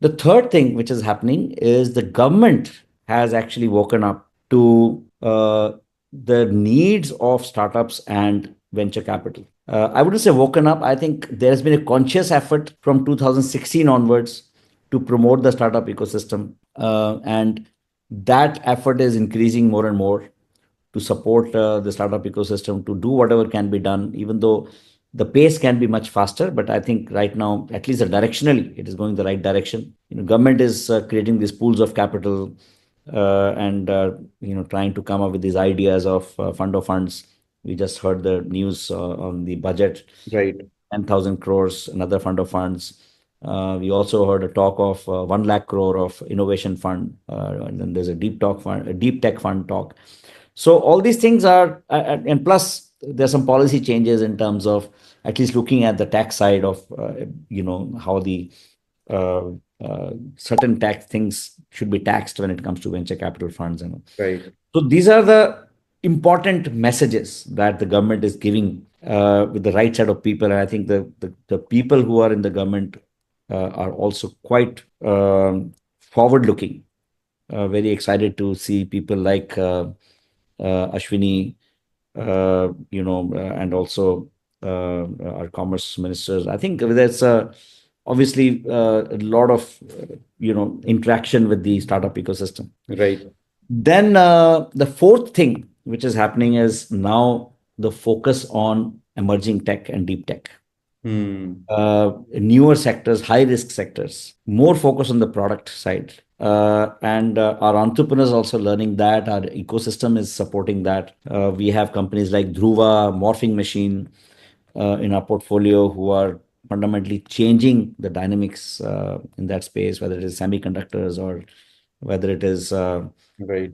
The third thing which is happening is the government has actually woken up to the needs of startups and venture capital. I wouldn't say woken up. I think there has been a conscious effort from 2016 onwards to promote the startup ecosystem. And that effort is increasing more and more to support the startup ecosystem to do whatever can be done, even though the pace can be much faster. But I think right now, at least directionally, it is going the right direction. Government is creating these pools of capital and trying to come up with these ideas of fund of funds. We just heard the news on the budget, right, 10,000 crores, another fund of funds. We also heard a talk of 1 lakh crore of innovation fund, and then there's a deep tech fund talk. So all these things are, and plus there's some policy changes in terms of at least looking at the tax side of how the uh, certain tax things should be taxed when it comes to venture capital funds. Right. So these are the important messages that the government is giving with the right set of people. And I think the people who are in the government are also quite forward looking, very excited to see people like Ashwini, and also our commerce ministers. I think there's obviously a lot of interaction with the startup ecosystem. Right. Then the fourth thing which is happening is now the focus on emerging tech and deep tech. Newer sectors, high risk sectors, more focus on the product side. And our entrepreneurs also learning that. Our ecosystem is supporting that. We have companies like Dhruva, Morphing Machine in our portfolio who are fundamentally changing the dynamics in that space, whether it is semiconductors or whether it is Right.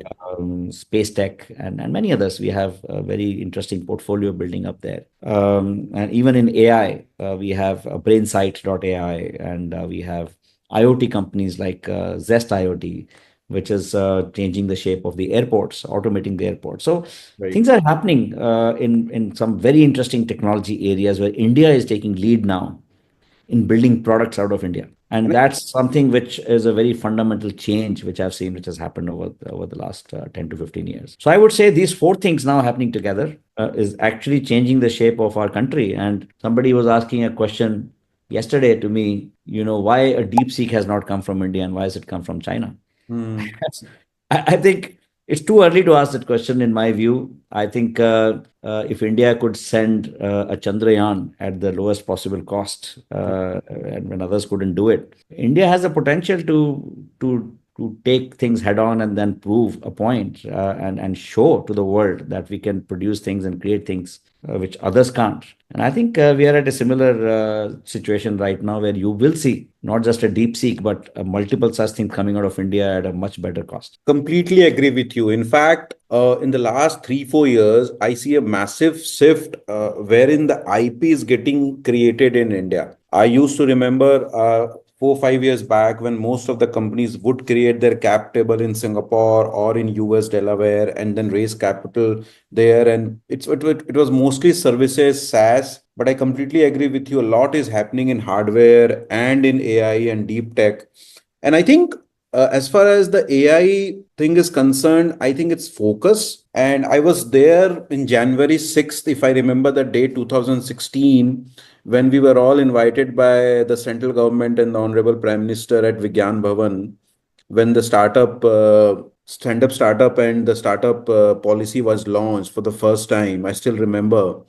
space tech and many others. We have a very interesting portfolio building up there. And even in AI, we have BrainSight.ai, and we have IoT companies like Zest IoT, which is changing the shape of the airports, automating the airport. So Right. things are happening in some very interesting technology areas where India is taking lead now in building products out of India. And And that's something which is a very fundamental change which I've seen, which has happened over the last 10 to 15 years. So I would say these four things now happening together is actually changing the shape of our country. And somebody was asking a question yesterday to me, why a deep seek has not come from India and why has it come from China? I think it's too early to ask that question, in my view. I think if India could send a Chandrayaan at the lowest possible cost, and when others couldn't do it, India has the potential to take things head on and then prove a point and show to the world that we can produce things and create things which others can't. And I think we are at a similar situation right now where you will see not just a deep seek, but multiple such things coming out of India at a much better cost. Completely agree with you. In fact, in the last 3, 4 years, I see a massive shift wherein the IP is getting created in India. I used to remember 4, 5 years back when most of the companies would create their cap table in Singapore or in US, Delaware, and then raise capital there. And it was mostly services, SaaS. But I completely agree with you. A lot is happening in hardware and in AI and deep tech. And I think as far as the AI thing is concerned, I think it's focus. And I was there in January 6th, if I remember the date, 2016, when we were all invited by the central government and the Honorable Prime Minister at Vigyan Bhavan, when the stand-up startup and the startup policy was launched for the first time. I still remember.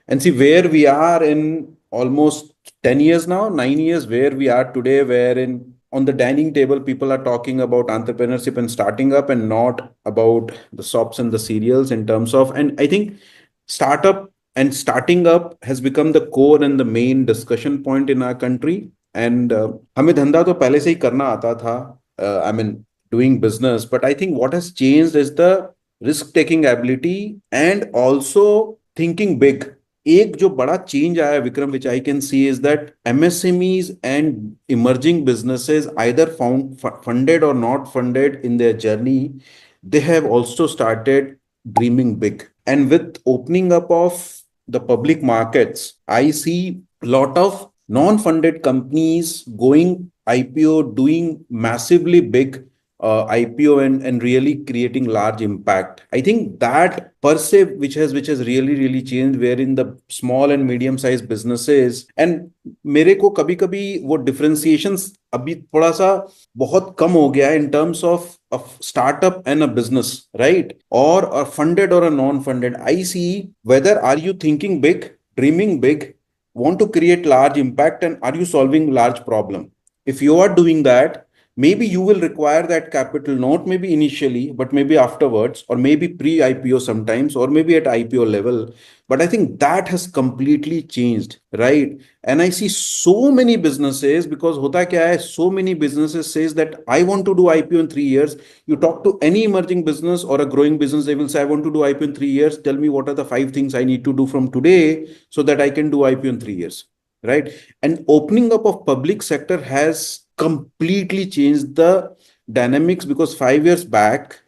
And see where we are in almost 10 years now, 9 years, where we are today, wherein on the dining table, people are talking about entrepreneurship and starting up and not about the sops and the cereals in terms of, and I think startup and starting up has become the core and the main discussion point in our country. And हमें धंधा तो पहले से ही करना आता था, I mean, doing business. But I think what has changed is the risk taking ability and also thinking big. एक जो बड़ा चेंज आया Vikram, which I can see, is that MSMEs and emerging businesses, either funded or not funded in their journey, they have also started dreaming big. And with opening up of the public markets, I see a lot of non-funded companies going IPO, doing massively big IPO and really creating large impact. I think that per se, which has really changed, wherein the small and medium sized businesses, and मेरे को कभी कभी वो differentiations अभी थोड़ा सा बहुत कम हो गया है in terms of startup and a business, right? Or a funded or a non-funded. I see whether are you thinking big, dreaming big, want to create large impact, and are you solving large problem. If you are doing that, maybe you will require that capital, not maybe initially, but maybe afterwards, or maybe pre-IPO sometimes, or maybe at IPO level. But I think that has completely changed, right? And I see so many businesses, because hota kya hai, so many businesses says that I want to do IPO in 3 years. You talk to any emerging business or a growing business, they will say, I want to do IPO in 3 years. Tell me what are the 5 things I need to do from today so that I can do IPO in 3 years, right? And opening up of public sector has completely changed the dynamics, because 5 years back,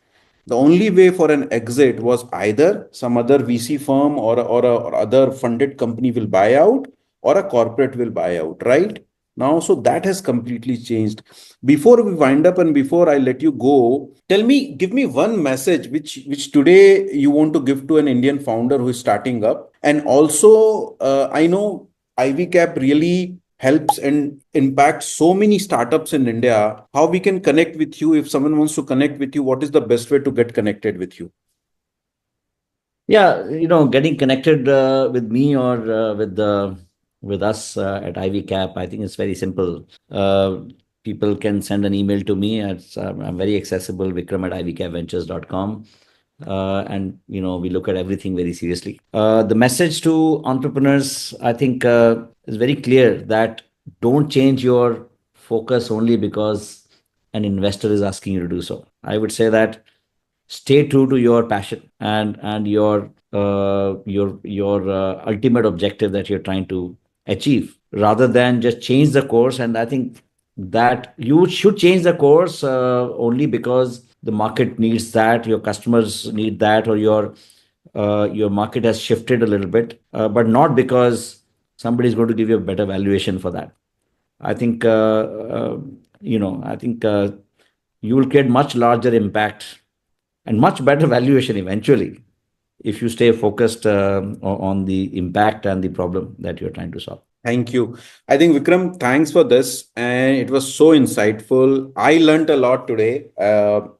the only way for an exit was either some other VC firm or other funded company will buy out, or a corporate will buy out, right? Now, so that has completely changed. Before we wind up and before I let you go, tell me, give me one message which today you want to give to an Indian founder who is starting up. And also, I know Ivycap really helps and impacts so many startups in India. How we can connect with you? If someone wants to connect with you, what is the best way to get connected with you? Yeah, getting connected with me or with us at IVCap, I think it's very simple. People can send an email to me. I'm very accessible, Vikram at ivcapventures.com. And we look at everything very seriously. The message to entrepreneurs, I think, is very clear, that don't change your focus only because an investor is asking you to do so. I would say that stay true to your passion and your ultimate objective that you're trying to achieve, rather than just change the course. And I think that you should change the course only because the market needs that, your customers need that, or your market has shifted a little bit, but not because somebody is going to give you a better valuation for that. I think I think you will create much larger impact and much better valuation eventually if you stay focused on the impact and the problem that you're trying to solve. Thank you. I think Vikram, thanks for this. And it was so insightful. I learned a lot today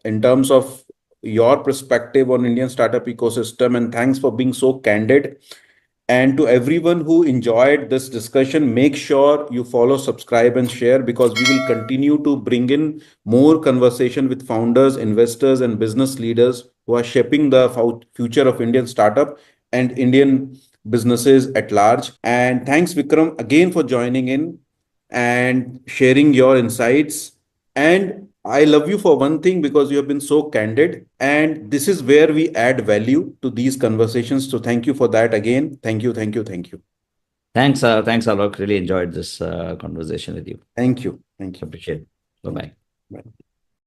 in terms of your perspective on Indian startup ecosystem. And thanks for being so candid. And to everyone who enjoyed this discussion, make sure you follow, subscribe, and share, because we will continue to bring in more conversation with founders, investors, and business leaders who are shaping the future of Indian startup and Indian businesses at large. And thanks, Vikram, again for joining in and sharing your insights. And I love you for one thing, because you have been so candid. And this is where we add value to these conversations. So thank you for that again. Thank you, thank you, thank you. Thanks, Alok. Really enjoyed this conversation with you. Thank you. Thank you. Appreciate it. Bye bye. Bye.